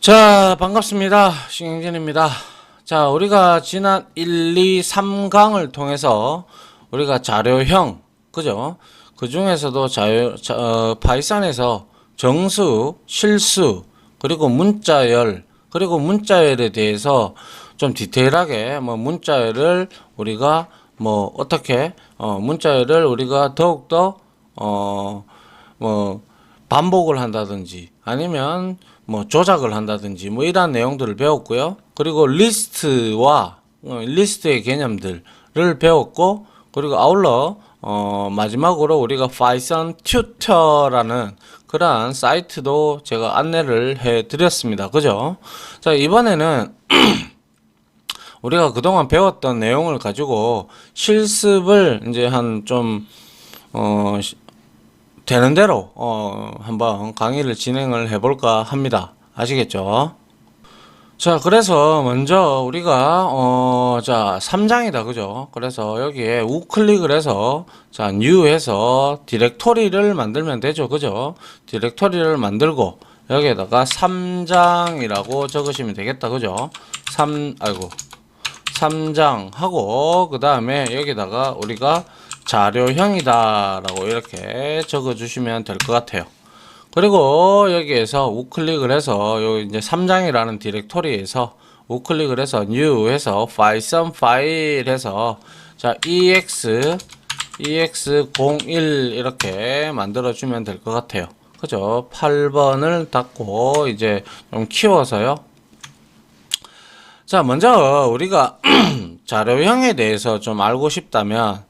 자, 반갑습니다. 신경진입니다. 자, 우리가 지난 1, 2, 3강을 통해서 우리가 자료형, 그죠? 그 중에서도 파이썬에서 정수, 실수, 그리고 문자열, 그리고 문자열에 대해서 좀 디테일하게 문자열을 우리가 어떻게 문자열을 우리가 더욱더 반복을 한다든지 아니면 조작을 한다든지 이러한 내용들을 배웠고요. 그리고 리스트의 개념들을 배웠고, 그리고 아울러 마지막으로 우리가 파이썬 튜터라는 그러한 사이트도 제가 안내를 해 드렸습니다. 그죠? 자, 이번에는 우리가 그동안 배웠던 내용을 가지고 실습을 이제 되는 대로 한번 강의를 진행을 해볼까 합니다. 아시겠죠? 자, 그래서 먼저 우리가 자, 3장이다. 그죠? 그래서 여기에 우클릭을 해서 자, new 해서 디렉토리를 만들면 되죠. 그죠? 디렉토리를 만들고 여기에다가 3장이라고 적으시면 되겠다. 그죠? 3장 하고 그 다음에 여기다가 우리가 자료형이다 라고 이렇게 적어 주시면 될 것 같아요. 그리고 여기에서 우클릭을 해서 요 이제 3장이라는 디렉토리에서 우클릭을 해서 new 해서 python 파일 해서 자 ex01 이렇게 만들어 주면 될 것 같아요. 그죠? 8번을 닫고 이제 좀 키워서요. 자, 먼저 우리가 자료형에 대해서 좀 알고 싶다면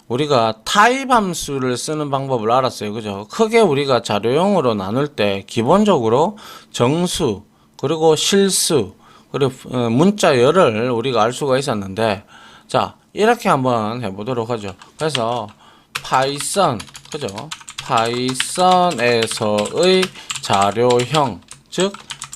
우리가 타입 함수를 쓰는 방법을 알았어요. 그죠? 크게 우리가 자료형으로 나눌 때 기본적으로 정수, 그리고 실수, 그리고 문자열을 우리가 알 수가 있었는데, 자, 이렇게 한번 해보도록 하죠. 그래서 파이썬, 그죠? 파이썬에서의 자료형, 즉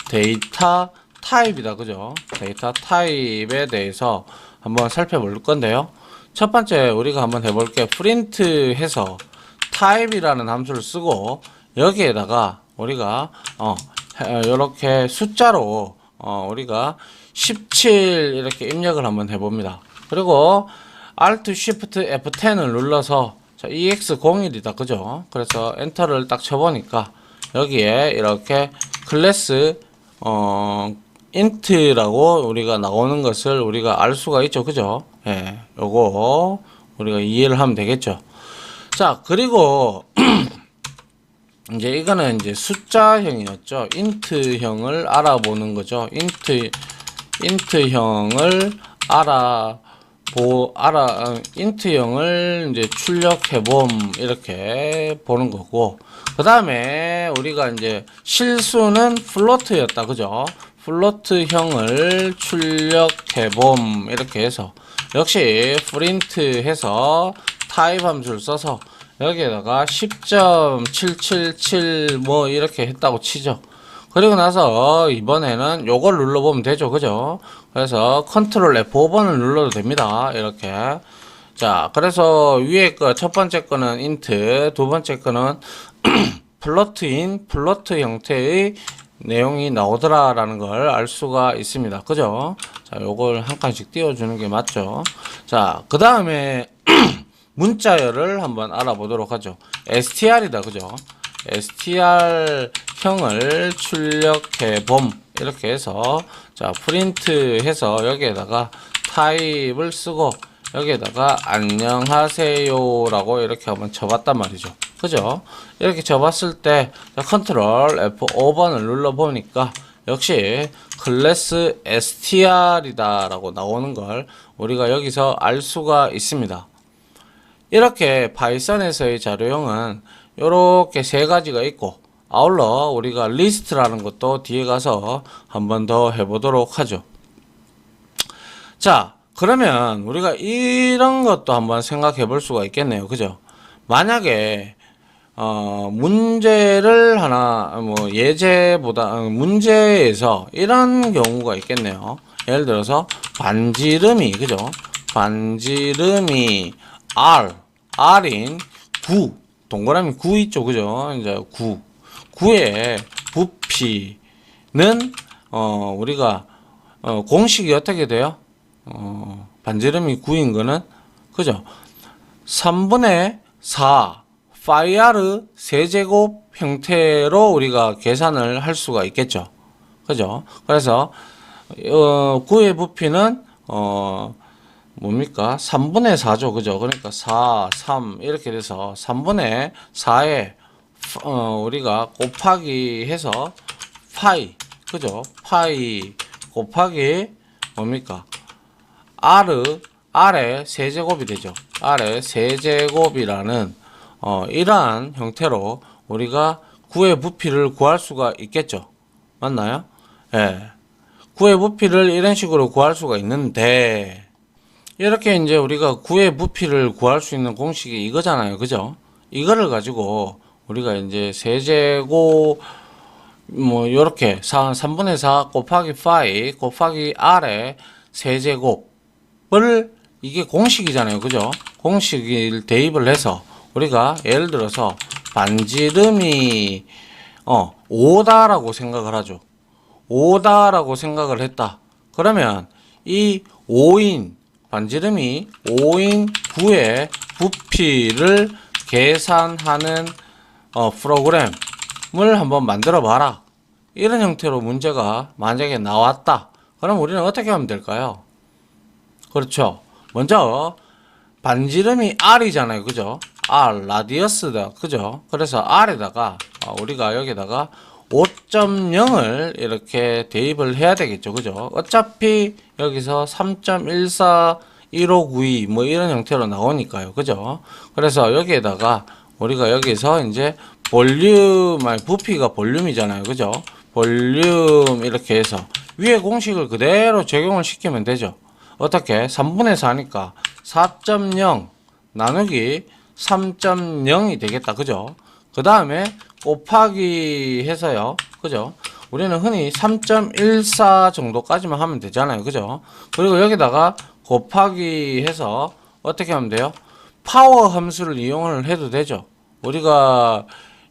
데이터 타입이다. 그죠? 데이터 타입에 대해서 한번 살펴볼 건데요. 첫 번째 우리가 한번 해볼게. 프린트 해서 타입이라는 함수를 쓰고 여기에다가 우리가 이렇게 숫자로 우리가 17 이렇게 입력을 한번 해봅니다. 그리고 Alt Shift F10을 눌러서 자, EX01이다. 그죠? 그래서 엔터를 딱 쳐보니까 여기에 이렇게 클래스 int라고 우리가 나오는 것을 우리가 알 수가 있죠. 그죠? 예, 요거 우리가 이해를 하면 되겠죠. 자, 그리고 이제 이거는 이제 숫자형이었죠. int형을 알아보는 거죠. int형을 int형을 이제 출력해봄 이렇게 보는 거고, 그 다음에 우리가 이제 실수는 플로트였다. 그죠? 플로트형을 출력해봄 이렇게 해서 역시 프린트 해서 타입 함수를 써서 여기에다가 10.777 이렇게 했다고 치죠. 그리고 나서 이번에는 요걸 눌러보면 되죠. 그죠? 그래서 컨트롤 F5번을 눌러도 됩니다. 이렇게. 자, 그래서 위에 거 첫 번째 거는 int, 두 번째 거는 플로트 형태의 내용이 나오더라라는 걸 알 수가 있습니다. 그죠? 자, 요걸 한 칸씩 띄워주는 게 맞죠? 자, 그 다음에 문자열을 한번 알아보도록 하죠. str이다. 그죠? str형을 출력해봄 이렇게 해서 자, 프린트 해서 여기에다가 타입을 쓰고 여기에다가 안녕하세요 라고 이렇게 한번 쳐봤단 말이죠. 그죠? 이렇게 쳐봤을 때 컨트롤 F5번을 눌러보니까 역시 클래스 str이다 라고 나오는 걸 우리가 여기서 알 수가 있습니다. 이렇게 파이썬에서의 자료형은 이렇게 세 가지가 있고, 아울러 우리가 리스트라는 것도 뒤에 가서 한번 더 해보도록 하죠. 자, 그러면 우리가 이런 것도 한번 생각해 볼 수가 있겠네요. 그죠? 만약에 문제를 하나 문제에서 이런 경우가 있겠네요. 예를 들어서 반지름이, 그죠? 반지름이 R인 9, 동그라미 9 있죠. 그죠? 이제 9의 부피는 우리가 공식이 어떻게 돼요? 반지름이 9인 거는 그죠? 3분의 4 파이r 세제곱 형태로 우리가 계산을 할 수가 있겠죠. 그죠? 그래서 9의 부피는 뭡니까? 3분의 4죠. 그죠? 그러니까 4, 3 이렇게 돼서 3분의 4에 우리가 곱하기 해서 파이 그죠? 파이 곱하기 뭡니까? R의 세제곱이 되죠. R의 세제곱이라는 이러한 형태로 우리가 9의 부피를 구할 수가 있겠죠. 맞나요? 예. 9의 부피를 이런 식으로 구할 수가 있는데 이렇게 이제 우리가 9의 부피를 구할 수 있는 공식이 이거잖아요. 그죠? 이거를 가지고 우리가 이제 세제곱 뭐 요렇게 3분의 4 곱하기 파이 곱하기 R의 세제곱을 이게 공식이잖아요. 그죠? 공식을 대입을 해서 우리가 예를 들어서 반지름이 5다라고 생각을 하죠. 5다라고 생각을 했다. 그러면 이 5인 반지름이 5인 9의 부피를 계산하는 프로그램을 한번 만들어 봐라. 이런 형태로 문제가 만약에 나왔다. 그럼 우리는 어떻게 하면 될까요? 그렇죠. 먼저 반지름이 R이잖아요. 그죠? R, 라디어스다. 그죠? 그래서 R에다가 우리가 여기다가 5.0을 이렇게 대입을 해야 되겠죠. 그죠? 어차피 여기서 3.141592 뭐 이런 형태로 나오니까요. 그죠? 그래서 여기에다가 우리가 여기서 이제 볼륨, 아니 부피가 볼륨이잖아요. 그죠? 볼륨 이렇게 해서 위에 공식을 그대로 적용을 시키면 되죠. 어떻게? 3분의 4니까 4.0 나누기 3.0이 되겠다. 그죠? 그 다음에 곱하기 해서요. 그죠? 우리는 흔히 3.14 정도까지만 하면 되잖아요. 그죠? 그리고 여기다가 곱하기 해서 어떻게 하면 돼요? 파워 함수를 이용을 해도 되죠. 우리가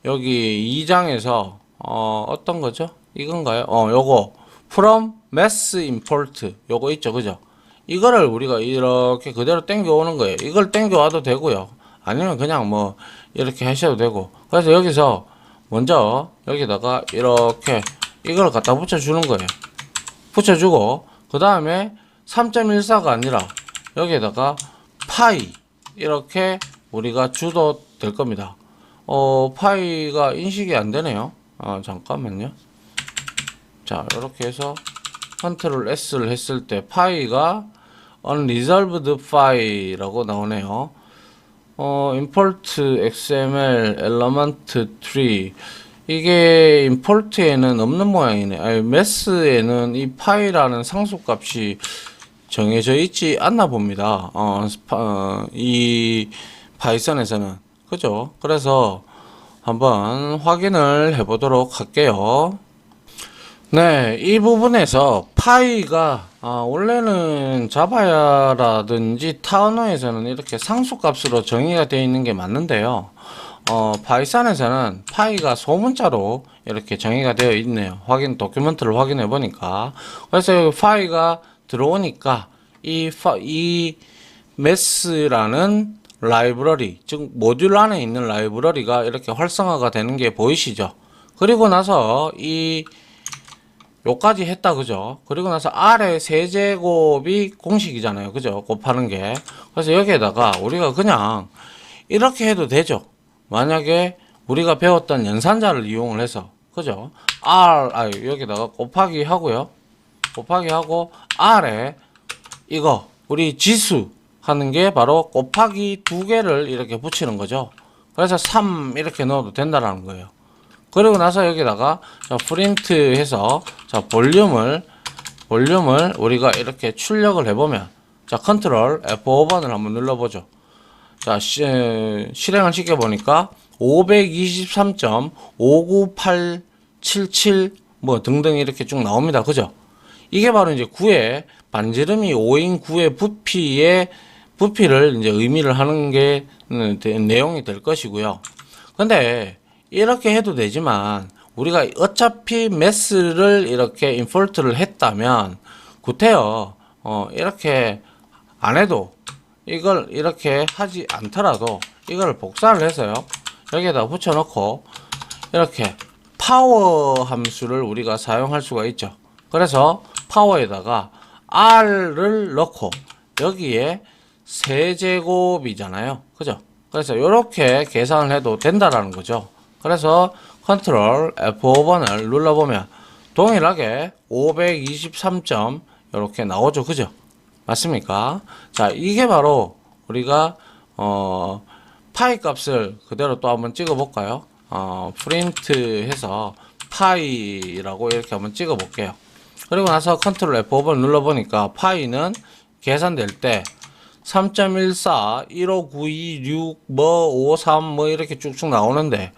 여기 2장에서 어떤 거죠? 이건가요? 요거 from mass import 요거 있죠. 그죠? 이거를 우리가 이렇게 그대로 땡겨 오는 거예요. 이걸 땡겨 와도 되고요. 아니면 그냥 뭐 이렇게 하셔도 되고. 그래서 여기서 먼저 여기다가 이렇게 이걸 갖다 붙여주는 거예요. 붙여주고 그 다음에 3.14가 아니라 여기에다가 파이 이렇게 우리가 주도 될 겁니다. 파이가 인식이 안 되네요. 잠깐만요. 자, 이렇게 해서 컨트롤 S를 했을 때 파이가 unresolved file라고 나오네요. import xml element tree 이게 import에는 없는 모양이네. 아니, mass에는 이 파이라는 상수값이 정해져 있지 않나 봅니다. 이 파이썬에서는 그죠? 그래서 한번 확인을 해 보도록 할게요. 네, 이 부분에서 파이가 원래는 자바라든지 타우너에서는 이렇게 상수값으로 정의가 되어 있는 게 맞는데요. 파이썬에서는 파이가 소문자로 이렇게 정의가 되어 있네요. 도큐멘트를 확인해 보니까. 그래서 파이가 들어오니까 이 메스라는 라이브러리, 즉 모듈 안에 있는 라이브러리가 이렇게 활성화가 되는 게 보이시죠? 그리고 나서 요까지 했다. 그죠? 그리고 나서 R의 세제곱이 공식이잖아요. 그죠? 곱하는 게. 그래서 여기에다가 우리가 그냥 이렇게 해도 되죠. 만약에 우리가 배웠던 연산자를 이용을 해서. 그죠? 여기다가 곱하기 하고요. 곱하기 하고 R에 이거 우리 지수 하는 게 바로 곱하기 2개를 이렇게 붙이는 거죠. 그래서 3 이렇게 넣어도 된다라는 거예요. 그리고 나서 여기다가 프린트 해서 볼륨을 우리가 이렇게 출력을 해보면 컨트롤 F5번을 한번 눌러보죠. 실행을 시켜보니까 523.59877 뭐 등등 이렇게 쭉 나옵니다. 그죠? 이게 바로 이제 9의 반지름이 5인 9의 부피를 이제 의미를 하는 게 내용이 될 것이고요. 근데 이렇게 해도 되지만 우리가 어차피 매스를 이렇게 임포트를 했다면 구태여 이렇게 안 해도 이걸 이렇게 하지 않더라도 이걸 복사를 해서요 여기에다 붙여 놓고 이렇게 파워 함수를 우리가 사용할 수가 있죠. 그래서 파워에다가 r을 넣고 여기에 세제곱이잖아요. 그죠? 그래서 이렇게 계산을 해도 된다라는 거죠. 그래서 컨트롤 F5번을 눌러보면 동일하게 523점 이렇게 나오죠. 그죠? 맞습니까? 자, 이게 바로 우리가 파이 값을 그대로 또 한번 찍어 볼까요? 프린트 해서 파이라고 이렇게 한번 찍어 볼게요. 그리고 나서 컨트롤 F5번 눌러 보니까 파이는 계산될 때 3.14, 1592, 6, 53 이렇게 쭉쭉 나오는데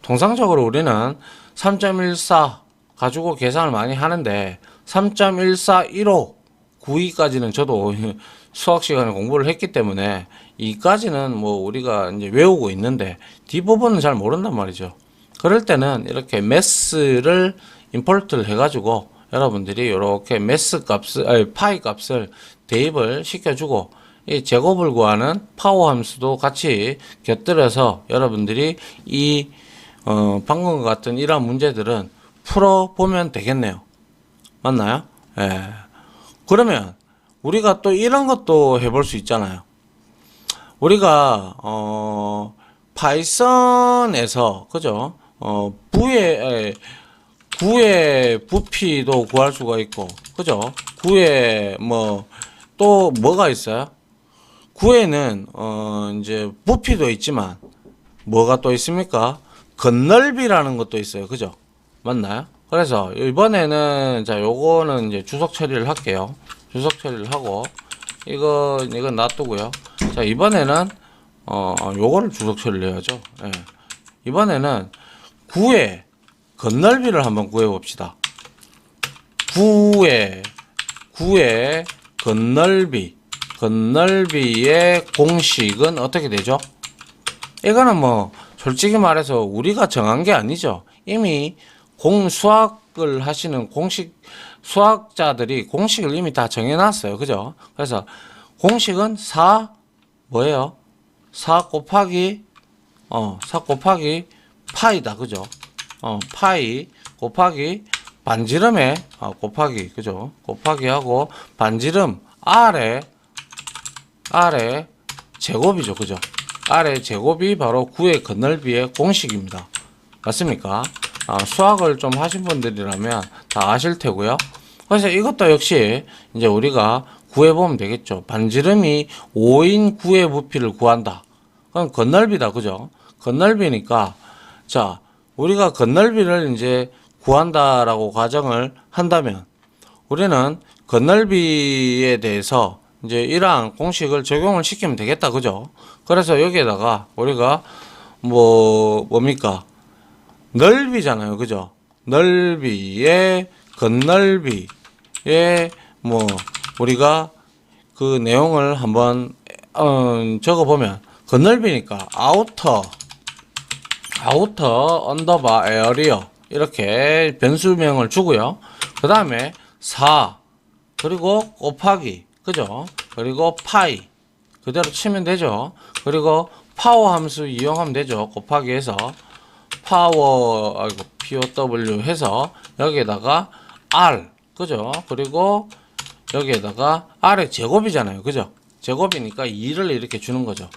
통상적으로 우리는 3.14 가지고 계산을 많이 하는데 3.14, 15, 92까지는 저도 수학 시간에 공부를 했기 때문에 이까지는 뭐 우리가 이제 외우고 있는데 뒷부분은 잘 모른단 말이죠. 그럴 때는 이렇게 매스를 임포트를 해가지고 여러분들이 이렇게 매스 값을, 아니 파이 값을 대입을 시켜주고 이 제곱을 구하는 파워 함수도 같이 곁들여서 여러분들이 이 방금 같은 이러한 문제들은 풀어보면 되겠네요. 맞나요? 예. 그러면 우리가 또 이런 것도 해볼 수 있잖아요. 우리가 파이썬에서 그죠? 구의 부피도 구할 수가 있고 그죠? 구의 뭐 또 뭐가 있어요? 구에는 이제 부피도 있지만 뭐가 또 있습니까? 건널비라는 것도 있어요. 그죠? 맞나요? 그래서 이번에는 자 요거는 이제 주석 처리를 할게요. 주석 처리를 하고 이건 놔두고요. 자 이번에는 요거를 주석 처리를 해야죠. 예. 이번에는 구의 건널비를 한번 구해 봅시다. 구의 건널비의 공식은 어떻게 되죠? 이거는 뭐 솔직히 말해서 우리가 정한 게 아니죠. 이미 수학을 하시는 수학자들이 공식을 이미 다 정해놨어요. 그죠? 그래서 공식은 4 뭐예요? 4 곱하기 파이다. 그죠? 파이 곱하기 반지름에 곱하기 그죠? 곱하기 하고 반지름 아래 제곱이죠. 그죠? 아래 제곱이 바로 구의 건널비의 공식입니다. 맞습니까? 수학을 좀 하신 분들이라면 다 아실 테고요. 그래서 이것도 역시 이제 우리가 구해보면 되겠죠. 반지름이 5인 구의 부피를 구한다. 그럼 건널비다. 그죠? 건널비니까 자 우리가 건널비를 이제 구한다라고 가정을 한다면 우리는 건널비에 대해서 이제 이러한 공식을 적용을 시키면 되겠다. 그죠? 그래서 여기에다가 우리가 뭡니까? 넓이잖아요. 그죠? 넓이의 건널비에 우리가 그 내용을 한번 적어 보면 건널비니까 아우터 언더바 에어리어 이렇게 변수명을 주고요. 그 다음에 4 그리고 곱하기 그죠? 그리고 파이 그대로 치면 되죠. 그리고 파워 함수 이용하면 되죠. 곱하기 해서 파워 POW 해서 여기에다가 R 그죠? 그리고 여기에다가 R의 제곱이잖아요. 그죠? 제곱이니까 2를 이렇게 주는 거죠.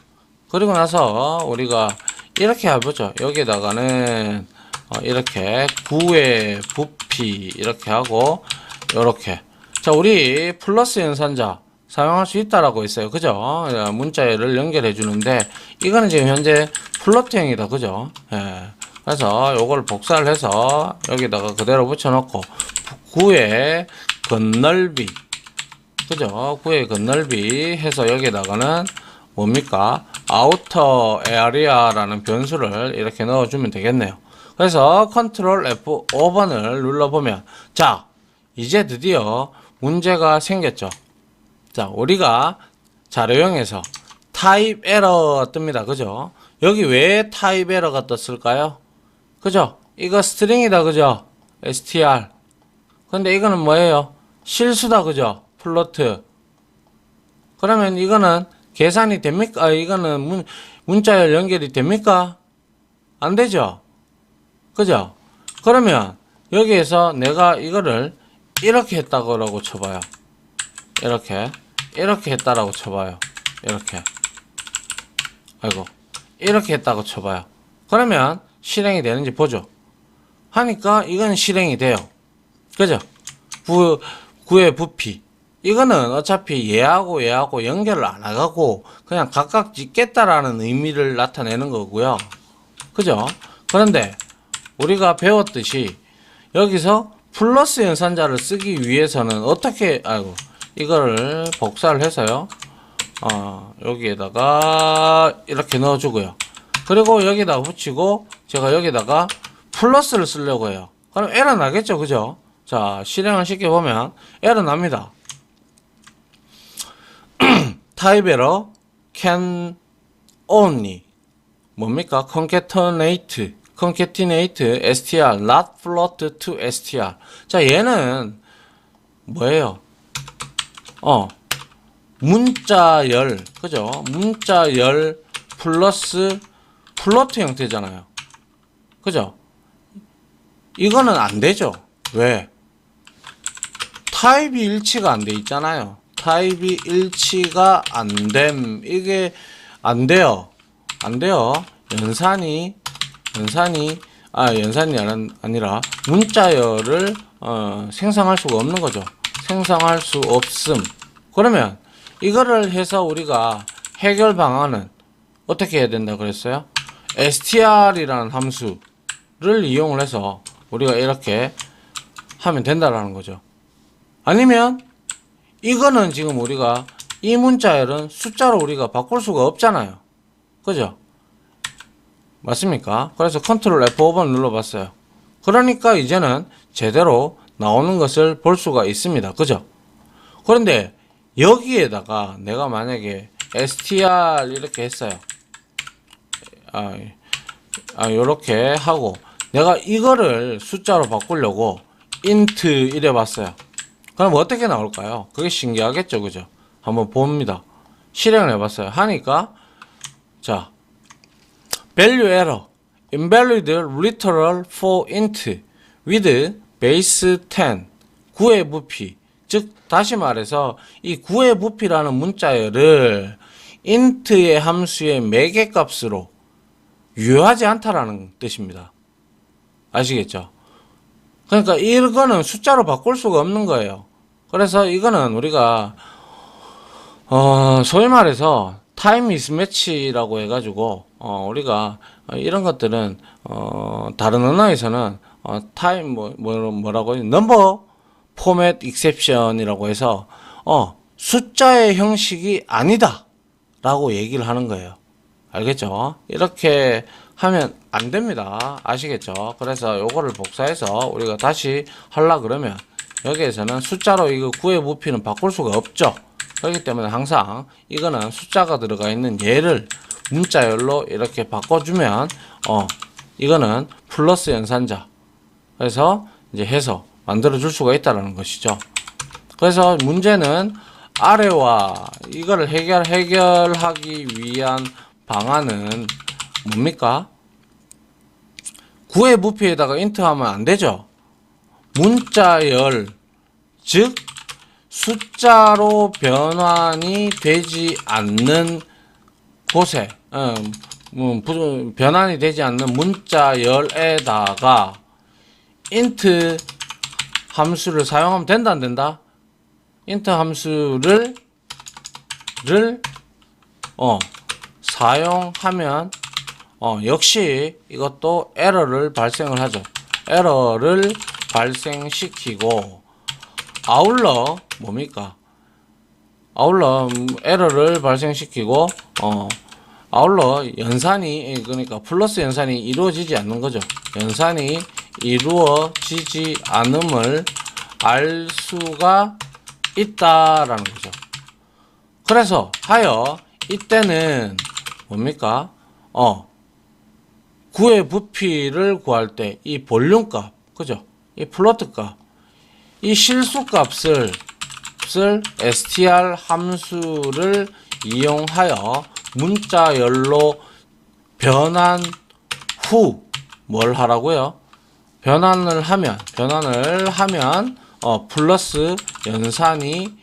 그리고 나서 우리가 이렇게 해보죠. 여기에다가는 이렇게 9의 부피 이렇게 하고 이렇게 자 우리 플러스 연산자 사용할 수 있다라고 했어요. 그죠? 문자를 연결해 주는데 이거는 지금 현재 플로트형이다. 그죠? 예. 그래서 요걸 복사를 해서 여기다가 그대로 붙여 놓고 9의 건널비 그죠? 9의 건널비 해서 여기다가는 뭡니까? 아우터 에어리아라는 변수를 이렇게 넣어주면 되겠네요. 그래서 컨트롤 F5번을 눌러보면 자 이제 드디어 문제가 생겼죠. 자 우리가 자료형에서 타입 에러 뜹니다. 그죠? 여기 왜 타입 에러가 떴을까요? 그죠? 이거 스트링이다, 그죠? str. 근데 이거는 뭐예요? 실수다, 그죠? 플로트. 그러면 이거는 계산이 됩니까? 이거는 문자열 연결이 됩니까? 안 되죠? 그죠? 그러면 여기에서 내가 이거를 이렇게 했다고 쳐봐요. 이렇게 했다라고 쳐봐요. 이렇게 했다고 쳐봐요. 그러면 실행이 되는지 보죠. 하니까 이건 실행이 돼요. 그죠? 구의 부피. 이거는 어차피 얘하고 연결을 안 하고 그냥 각각 짓겠다라는 의미를 나타내는 거고요. 그죠? 그런데 우리가 배웠듯이 여기서 플러스 연산자를 쓰기 위해서는 어떻게, 이거를 복사를 해서요. 여기에다가 이렇게 넣어주고요. 그리고 여기다가 붙이고 제가 여기다가 플러스를 쓰려고 해요. 그럼 에러 나겠죠, 그죠? 자, 실행을 시켜보면 에러 납니다. type error can only 뭡니까? concatenate str not float to str. 자, 얘는 뭐예요? 문자열, 그죠? 문자열 플러스 플로트 형태잖아요. 그죠? 이거는 안 되죠. 왜? 타입이 일치가 안 돼 있잖아요. 타입이 일치가 안 됨. 이게 안 돼요. 연산이 아니라 문자열을 생성할 수가 없는 거죠. 생성할 수 없음. 그러면 이거를 해서 우리가 해결 방안은 어떻게 해야 된다 그랬어요? str이라는 함수를 이용을 해서 우리가 이렇게 하면 된다라는 거죠. 아니면 이거는 지금 우리가 이 문자열은 숫자로 우리가 바꿀 수가 없잖아요. 그죠? 맞습니까? 그래서 컨트롤 F5번 눌러봤어요. 그러니까 이제는 제대로 나오는 것을 볼 수가 있습니다. 그죠? 그런데 여기에다가 내가 만약에 str 이렇게 했어요. 요렇게 하고 내가 이거를 숫자로 바꾸려고 int 이래 봤어요. 그럼 어떻게 나올까요? 그게 신기하겠죠, 그죠? 한번 봅니다. 실행을 해봤어요. 하니까 자, value error invalid literal for int with base 10 9의 부피. 즉 다시 말해서 이 9의 부피라는 문자열을 int의 함수의 매개값으로 유효하지 않다라는 뜻입니다. 아시겠죠? 그러니까 이거는 숫자로 바꿀 수가 없는 거예요. 그래서 이거는 우리가 소위 말해서 타임 미스매치라고 해가지고 우리가 이런 것들은 다른 언어에서는 타임 뭐라고 해요? 넘버 포맷 익셉션이라고 해서 숫자의 형식이 아니다 라고 얘기를 하는 거예요. 알겠죠? 이렇게 하면 안 됩니다. 아시겠죠? 그래서 요거를 복사해서 우리가 다시 하려 그러면 여기에서는 숫자로 이거 9의 부피는 바꿀 수가 없죠. 그렇기 때문에 항상 이거는 숫자가 들어가 있는 얘를 문자열로 이렇게 바꿔주면 이거는 플러스 연산자 그래서 이제 해서 만들어 줄 수가 있다는 것이죠. 그래서 문제는 아래와 이거를 해결하기 위한 방안은 뭡니까? 9의 부피에다가 int 하면 안 되죠. 문자열, 즉 숫자로 변환이 되지 않는 곳에 변환이 되지 않는 문자열에다가 int 함수를 사용하면 된다 안 된다? int 함수를 사용하면 역시 이것도 에러를 발생을 하죠. 에러를 발생시키고 아울러 뭡니까? 아울러 에러를 발생시키고 아울러 연산이 그러니까 플러스 연산이 이루어지지 않는 거죠. 연산이 이루어지지 않음을 알 수가 있다라는 거죠. 그래서 하여 이때는 뭡니까? 구의 부피를 구할 때 이 볼륨 값, 그죠? 이 플로트 값, 이 실수 값을 str 함수를 이용하여 문자열로 변환 후 뭘 하라고요? 변환을 하면 플러스 연산이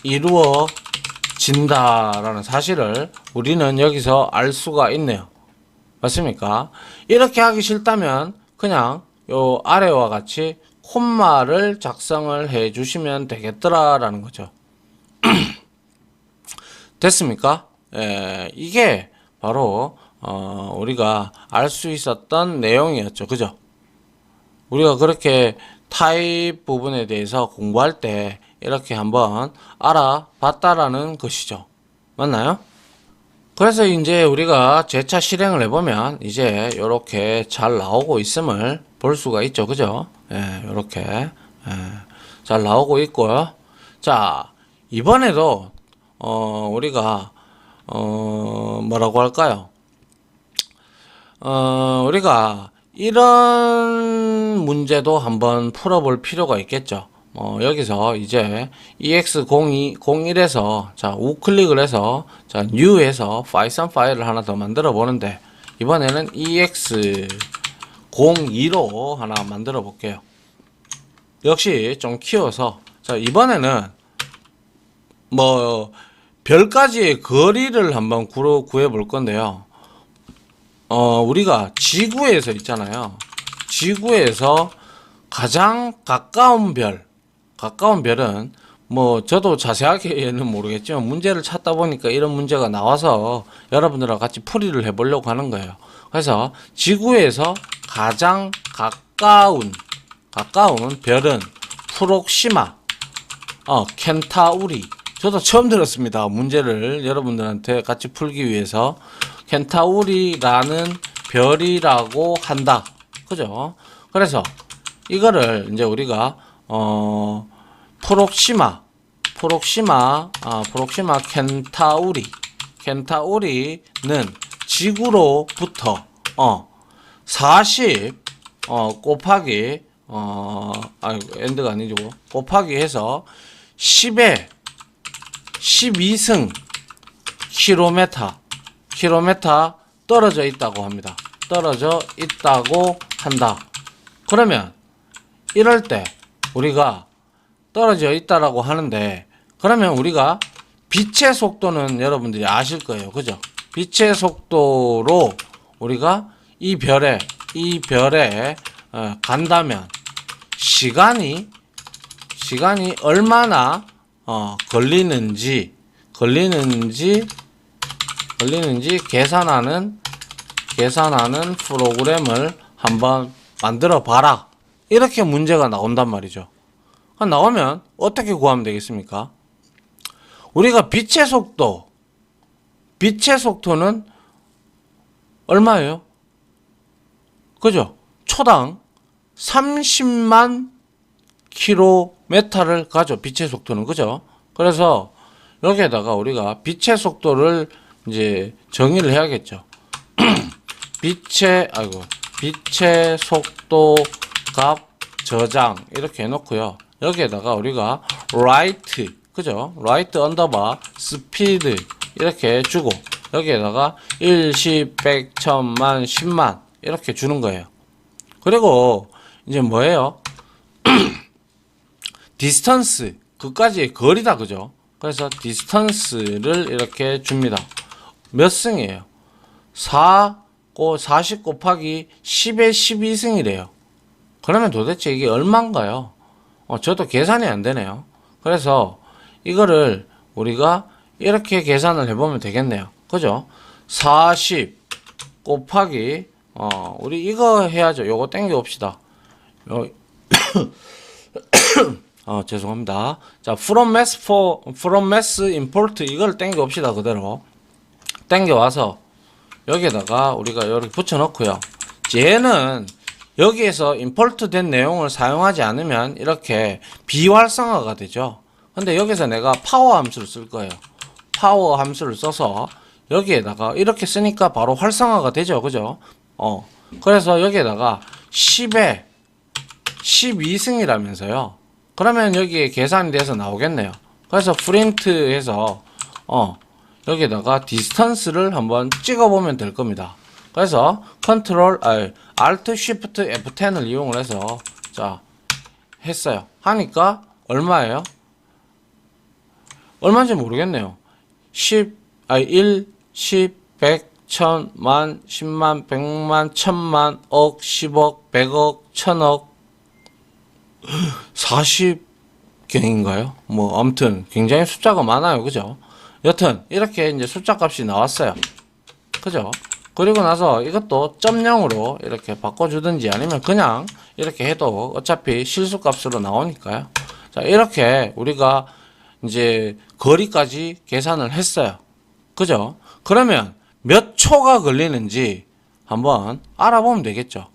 이루어진다라는 사실을 우리는 여기서 알 수가 있네요. 맞습니까? 이렇게 하기 싫다면 그냥 요 아래와 같이 콤마를 작성을 해 주시면 되겠더라라는 거죠. 됐습니까? 이게 바로 우리가 알 수 있었던 내용이었죠. 그죠? 우리가 그렇게 타입 부분에 대해서 공부할 때 이렇게 한번 알아봤다라는 것이죠. 맞나요? 그래서 이제 우리가 재차 실행을 해보면 이제 이렇게 잘 나오고 있음을 볼 수가 있죠. 그죠? 이렇게 잘 나오고 있고요. 자, 이번에도 우리가 뭐라고 할까요? 우리가 이런 문제도 한번 풀어볼 필요가 있겠죠. 여기서 이제 ex0201에서 자 우클릭을 해서 자 new에서 파이썬 파일을 하나 더 만들어 보는데 이번에는 ex02로 하나 만들어 볼게요. 역시 좀 키워서 자 이번에는 뭐 별까지의 거리를 한번 구해 볼 건데요. 우리가 지구에서 있잖아요. 지구에서 가장 가까운 별은 뭐 저도 자세하게는 모르겠지만 문제를 찾다 보니까 이런 문제가 나와서 여러분들과 같이 풀이를 해보려고 하는 거예요. 그래서 지구에서 가장 가까운 별은 프록시마 켄타우리. 저도 처음 들었습니다. 문제를 여러분들한테 같이 풀기 위해서 켄타우리라는 별이라고 한다. 그죠? 그래서 이거를 이제 우리가 프록시마 켄타우리는 지구로부터 40 곱하기 엔드가 아니고 곱하기 해서 10에 12승 킬로미터 떨어져 있다고 합니다. 떨어져 있다고 한다. 그러면 이럴 때 우리가 떨어져 있다라고 하는데 그러면 우리가 빛의 속도는 여러분들이 아실 거예요. 그죠? 빛의 속도로 우리가 이 별에 간다면 시간이 얼마나 걸리는지 계산하는 프로그램을 한번 만들어 봐라. 이렇게 문제가 나온단 말이죠. 나오면 어떻게 구하면 되겠습니까? 우리가 빛의 속도는 얼마예요? 그죠? 초당 30만 킬로미터를 가죠. 빛의 속도는. 그죠? 그래서 여기에다가 우리가 빛의 속도를 이제 정의를 해야겠죠. 빛의 속도 값 저장 이렇게 해놓고요. 여기에다가 우리가 write 그죠? write 언더바 speed 이렇게 주고 여기에다가 1, 10, 100, 1000만, 10만 이렇게 주는 거예요. 그리고 이제 뭐예요? distance 그까지의 거리다. 그죠? 그래서 distance를 이렇게 줍니다. 몇 승이에요? 40 곱하기 10의 12승이래요. 그러면 도대체 이게 얼마인가요? 저도 계산이 안 되네요. 그래서 이거를 우리가 이렇게 계산을 해보면 되겠네요. 그죠? 40 곱하기 우리 이거 해야죠. 요거 땡겨 봅시다. 죄송합니다. 자, from mass import 이걸 땡겨 봅시다. 그대로 땡겨 와서 여기에다가 우리가 이렇게 붙여 넣고요. 얘는 여기에서 임포트 된 내용을 사용하지 않으면 이렇게 비활성화가 되죠. 근데 여기서 내가 파워 함수를 쓸 거예요. 파워 함수를 써서 여기에다가 이렇게 쓰니까 바로 활성화가 되죠. 그죠? 그래서 여기에다가 10에 12승이라면서요. 그러면 여기에 계산이 돼서 나오겠네요. 그래서 프린트해서 여기에다가 디스턴스를 한번 찍어보면 될 겁니다. 그래서 Alt Shift F10을 이용을 해서 자 했어요. 하니까 얼마예요? 얼마인지 모르겠네요. 1, 10, 100, 1000, 만, 10만, 100만, 1000만, 억, 10억, 100억, 1000억, 40경인가요? 뭐 아무튼 굉장히 숫자가 많아요. 그죠? 여튼 이렇게 이제 숫자 값이 나왔어요. 그죠? 그리고 나서 이것도 .0으로 이렇게 바꿔주든지 아니면 그냥 이렇게 해도 어차피 실수 값으로 나오니까요. 자, 이렇게 우리가 이제 거리까지 계산을 했어요. 그죠? 그러면 몇 초가 걸리는지 한번 알아보면 되겠죠.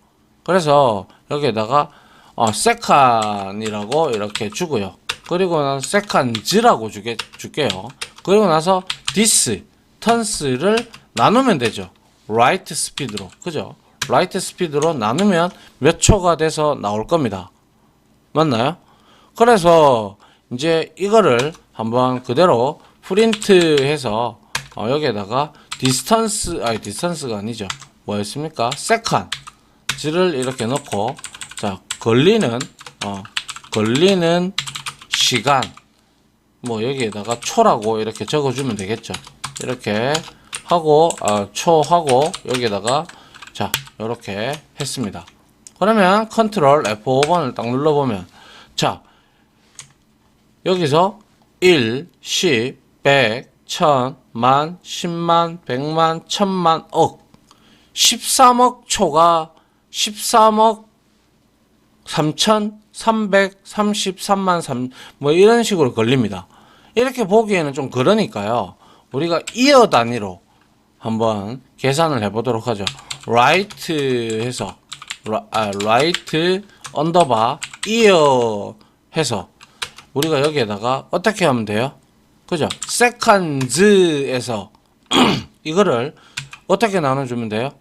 그래서 여기에다가 세칸이라고 이렇게 주고요. 그리고 나서 세칸즈라고 줄게요. 그리고 나서 디스턴스를 나누면 되죠. 라이트 스피드로. 그죠? 라이트 스피드로 나누면 몇 초가 돼서 나올 겁니다. 맞나요? 그래서 이제 이거를 한번 그대로 프린트해서 여기에다가 디스턴스가 아니죠. 뭐였습니까? 세컨즈를 이렇게 넣고 자, 걸리는 시간 뭐 여기에다가 초라고 이렇게 적어주면 되겠죠. 이렇게 하고 초하고 여기에다가 자 이렇게 했습니다. 그러면 컨트롤 F5번을 딱 눌러보면 자 여기서 1, 10, 100, 1000, 만, 10만, 100만, 1000만, 억 13억 초가 13억 3,333만 3, 뭐 이런 식으로 걸립니다. 이렇게 보기에는 좀 그러니까요. 우리가 이어 단위로 한번 계산을 해보도록 하죠. right 해서 right 언더바 이어 해서 우리가 여기에다가 어떻게 하면 돼요? 그죠? seconds에서 이거를 어떻게 나눠주면 돼요?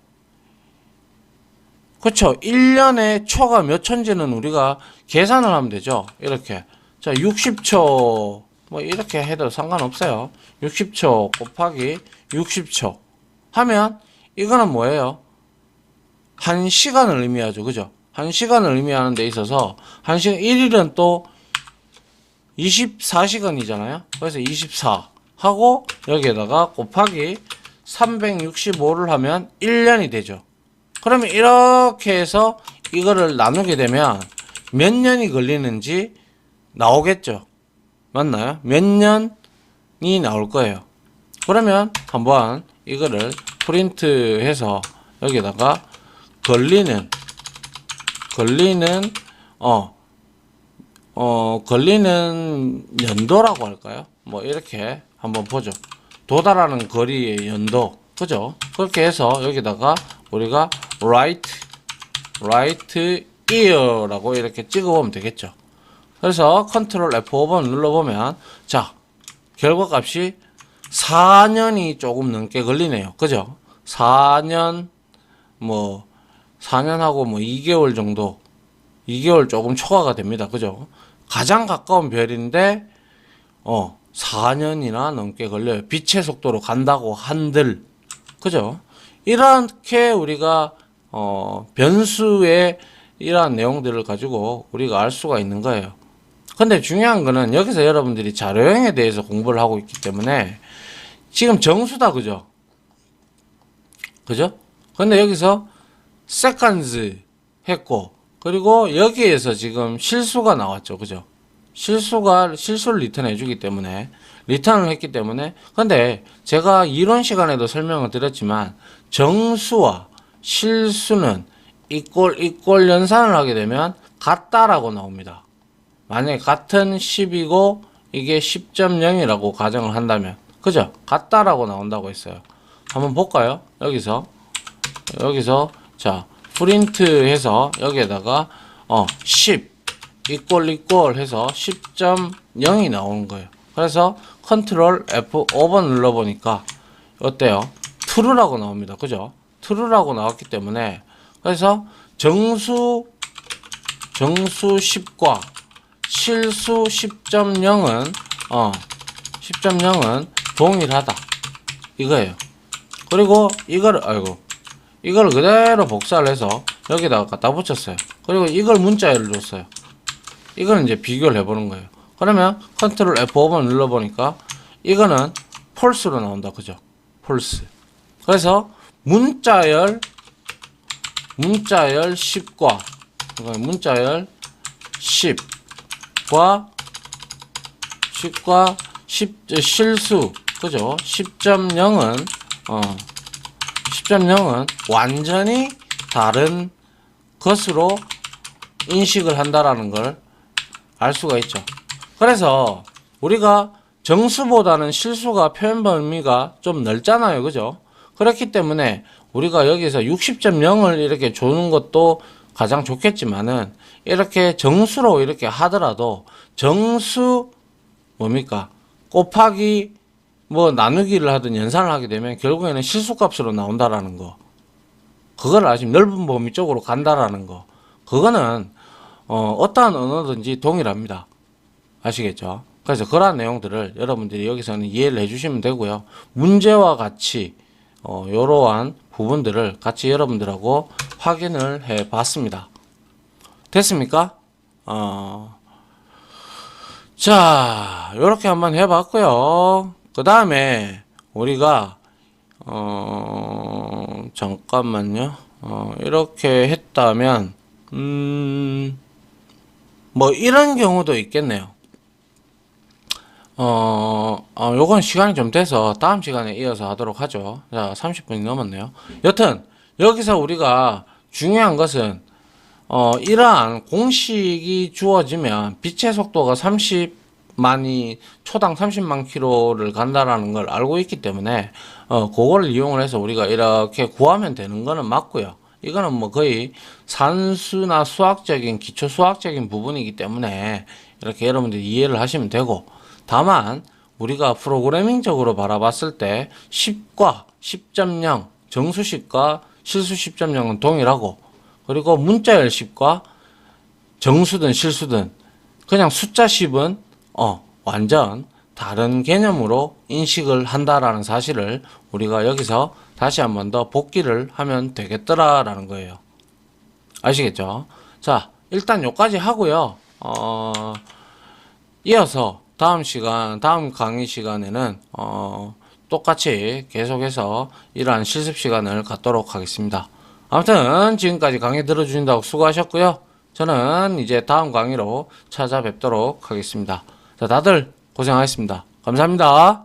그쵸? 1년에 초가 몇 초인지는 우리가 계산을 하면 되죠. 이렇게. 자, 60초. 뭐, 이렇게 해도 상관없어요. 60초 곱하기 60초. 하면, 이거는 뭐예요? 1시간을 의미하죠. 그죠? 1시간을 의미하는 데 있어서, 1시간, 1일은 또 24시간이잖아요. 그래서 24. 하고, 여기에다가 곱하기 365를 하면 1년이 되죠. 그러면 이렇게 해서 이거를 나누게 되면 몇 년이 걸리는지 나오겠죠. 맞나요? 몇 년이 나올 거예요. 그러면 한번 이거를 프린트해서 여기다가 걸리는 연도라고 할까요? 뭐 이렇게 한번 보죠. 도달하는 거리의 연도. 그죠? 그렇게 해서 여기다가 우리가 right year라고 이렇게 찍어보면 되겠죠. 그래서 컨트롤 F5번 눌러보면 자 결과값이 4년이 조금 넘게 걸리네요. 그죠? 4년 뭐 4년하고 뭐 2개월 정도 2개월 조금 초과가 됩니다. 그죠? 가장 가까운 별인데 4년이나 넘게 걸려요. 빛의 속도로 간다고 한들 그죠? 이렇게 우리가 변수의 이러한 내용들을 가지고 우리가 알 수가 있는 거예요. 근데 중요한 거는 여기서 여러분들이 자료형에 대해서 공부를 하고 있기 때문에 지금 정수다. 그죠? 그죠? 근데 여기서 seconds 했고 그리고 여기에서 지금 실수가 나왔죠. 그죠? 실수를 리턴해 주기 때문에 리턴을 했기 때문에 근데 제가 이론 시간에도 설명을 드렸지만 정수와 실수는 이꼴 연산을 하게 되면 같다라고 나옵니다. 만약에 같은 10이고 이게 10.0이라고 가정을 한다면 그죠? 같다라고 나온다고 했어요. 한번 볼까요? 여기서 자 프린트 해서 여기에다가 10 이꼴 해서 10.0이 나오는 거예요. 그래서 컨트롤 F5번 눌러보니까 어때요? true라고 나옵니다. 그죠? true라고 나왔기 때문에 그래서 정수 10과 실수 10.0은 10.0은 동일하다 이거예요. 그리고 이거를 그대로 복사를 해서 여기다가 갖다 붙였어요. 그리고 이걸 문자열을 줬어요. 이거는 이제 비교를 해보는 거예요. 그러면 컨트롤 F5번 눌러보니까 이거는 폴스로 나온다. 그죠? 폴스. 그래서 문자열 10과 문자열 10과 실수 그죠? 10.0은 10.0은 완전히 다른 것으로 인식을 한다라는 걸 알 수가 있죠. 그래서 우리가 정수보다는 실수가 표현 범위가 좀 넓잖아요. 그죠? 그렇기 때문에 우리가 여기서 60.0을 이렇게 주는 것도 가장 좋겠지만은 이렇게 정수로 이렇게 하더라도 정수 뭡니까? 곱하기 뭐 나누기를 하든 연산을 하게 되면 결국에는 실수값으로 나온다라는 거. 그걸 아직 넓은 범위 쪽으로 간다라는 거. 그거는 어떠한 언어든지 동일합니다. 아시겠죠? 그래서 그러한 내용들을 여러분들이 여기서는 이해를 해주시면 되고요. 문제와 같이 이러한 부분들을 같이 여러분들하고 확인을 해 봤습니다. 됐습니까? 자, 요렇게 한번 해 봤고요. 그 다음에 우리가 잠깐만요. 이렇게 했다면 뭐 이런 경우도 있겠네요. 요건 시간이 좀 돼서 다음 시간에 이어서 하도록 하죠. 자, 30분이 넘었네요. 여튼 여기서 우리가 중요한 것은 이러한 공식이 주어지면 빛의 속도가 30만이 초당 30만 킬로를 간다라는 걸 알고 있기 때문에 그거를 이용을 해서 우리가 이렇게 구하면 되는 거는 맞고요. 이거는 뭐 거의 산수나 수학적인 기초 수학적인 부분이기 때문에 이렇게 여러분들이 이해를 하시면 되고, 다만 우리가 프로그래밍적으로 바라봤을 때 10과 10.0 정수식과 실수 10.0은 동일하고, 그리고 문자열 10과 정수든 실수든 그냥 숫자 10은 완전 다른 개념으로 인식을 한다라는 사실을 우리가 여기서 다시 한 번 더 복기를 하면 되겠더라라는 거예요. 아시겠죠? 자, 일단 요까지 하고요. 이어서 다음 강의 시간에는 똑같이 계속해서 이러한 실습 시간을 갖도록 하겠습니다. 아무튼 지금까지 강의 들어주신다고 수고하셨고요. 저는 이제 다음 강의로 찾아뵙도록 하겠습니다. 자, 다들 고생하셨습니다. 감사합니다.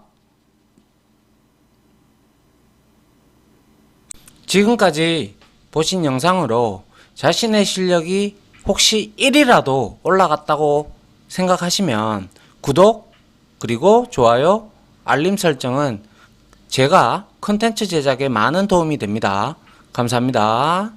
지금까지 보신 영상으로 자신의 실력이 혹시 1이라도 올라갔다고 생각하시면 구독, 그리고 좋아요, 알림 설정은 제가 컨텐츠 제작에 많은 도움이 됩니다. 감사합니다.